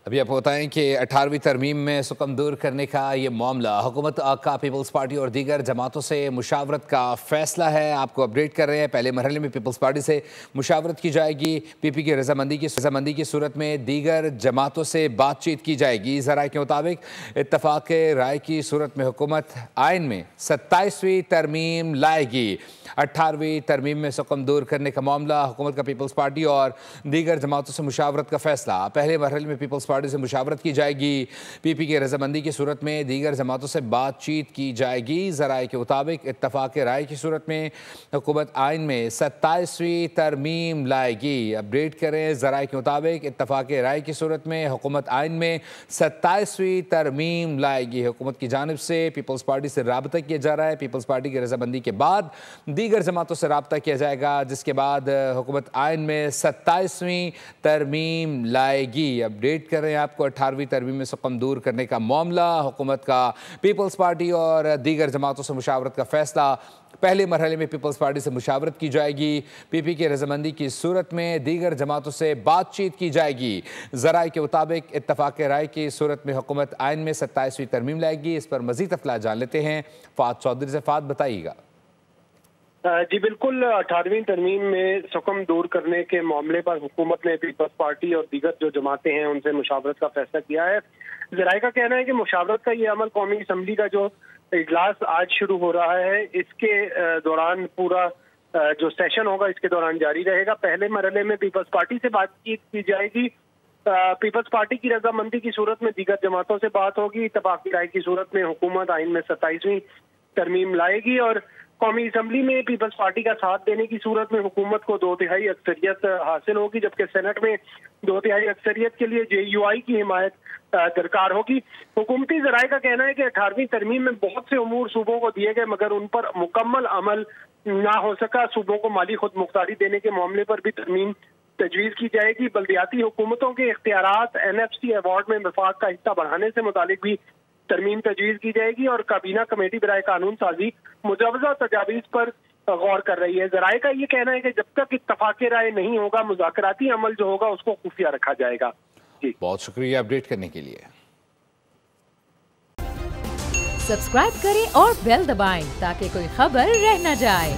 अभी आपको बताएं कि 18वीं तरमीम में सुकम दूर करने का ये मामला हुकूमत का पीपल्स पार्टी और दीगर जमातों से मुशावरत का फैसला है। आपको अपडेट कर रहे हैं। पहले मरहले में पीपल्स पार्टी से मुशावरत की जाएगी। पीपी की रजामंदी की सूरत में दीगर जमातों से बातचीत की जाएगी। ज़राए के मुताबिक इत्तफाक राय की सूरत में हुकूमत आइन में 27वीं तरमीम लाएगी। 18वीं तरमीम में सुकम दूर करने का मामला हुकूमत का पीपल्स पार्टी और दीगर जमातों से मुशावरत का फैसला। पहले मरहले में पीपल्स पार्टी से मुशावरत की जाएगी। पीपी की रजामंदी की सूरत में दीगर जमातों से बातचीत की जाएगी। ज़राए के मुताबिक इत्तफाक राय की सूरत में हुकूमत आइन में 27वीं तरमीम लाएगी। अपडेट करें। ज़राए के मुताबिक इत्तफाक राय की सूरत में हुकूमत आइन में 27वीं तरमीम लाएगी। हुकूमत की जानिब से पीपल्स पार्टी से राबता किया जा रहा है। पीपल्स पार्टी की रजामंदी के बाद दीगर जमातों से राबता किया जाएगा, जिसके बाद हुकूमत आइन में 27वीं तरमीम लाएगी। अपडेट कर रहे हैं आपको। 18वीं तरमीम में सुकम दूर करने का मामला, हुकूमत का पीपल्स पार्टी और दीगर जमातों से मुशावरत का फैसला। पहले मरहले में पीपल्स पार्टी से मुशावरत की जाएगी। पीपी की रजामंदी की सूरत में दीगर जमातों से बातचीत की जाएगी। ज़राए के मुताबिक इत्तफाक राय की सूरत में हुकूमत आइन में 27वीं तरमीम लाएगी। इस पर मज़ीद तफला जान लेते हैं फ़ाद चौधरी से। फ़ाद, बताइएगा। जी बिल्कुल, 18वीं तरमीम में सुकम दूर करने के मामले पर हुकूमत ने पीपल्स पार्टी और दीगर जो जमातें हैं उनसे मुशावरत का फैसला किया है। ज़राए का कहना है कि मुशावरत का ये अमल कौमी असम्बली का जो इजलास आज शुरू हो रहा है, इसके दौरान पूरा जो सेशन होगा इसके दौरान जारी रहेगा। पहले मरहले में पीपल्स पार्टी से बातचीत की जाएगी। पीपल्स पार्टी की रजामंदी की सूरत में दीगर जमातों से बात होगी। इत्तफाक राय की सूरत में हुकूमत आइन में 27वीं तरमीम लाएगी और कौमी असम्बली में पीपल्स पार्टी का साथ देने की सूरत में हुकूमत को 2/3 अक्सरियत हासिल होगी, जबकि सेनेट में 2/3 अक्सरियत के लिए JUI की हिमायत दरकार होगी। हुकूमती ज़राए का कहना है कि 18वीं तरमीम में बहुत से उमूर सूबों को दिए गए, मगर उन पर मुकम्मल अमल ना हो सका। सूबों को माली खुद मुख्तारी देने के मामले पर भी तरमीम तजवीज़ की जाएगी। बल्दियाती हुकूमतों के इख्तियारात NFC अवार्ड में वफाक का हिस्सा बढ़ाने से मुतालिक भी तरमीम तजवीज़ की जाएगी और काबीना कमेटी बराए कानून साजी मुजवजा तजावीज़ पर गौर कर रही है। ज़राए का ये कहना है कि जब तक इत्तफाक राय नहीं होगा, मुज़ाकराती अमल जो होगा उसको खुफिया रखा जाएगा। जी, बहुत शुक्रिया अपडेट करने के लिए। सब्सक्राइब करें और बेल दबाएं ताकि कोई खबर रह न जाए।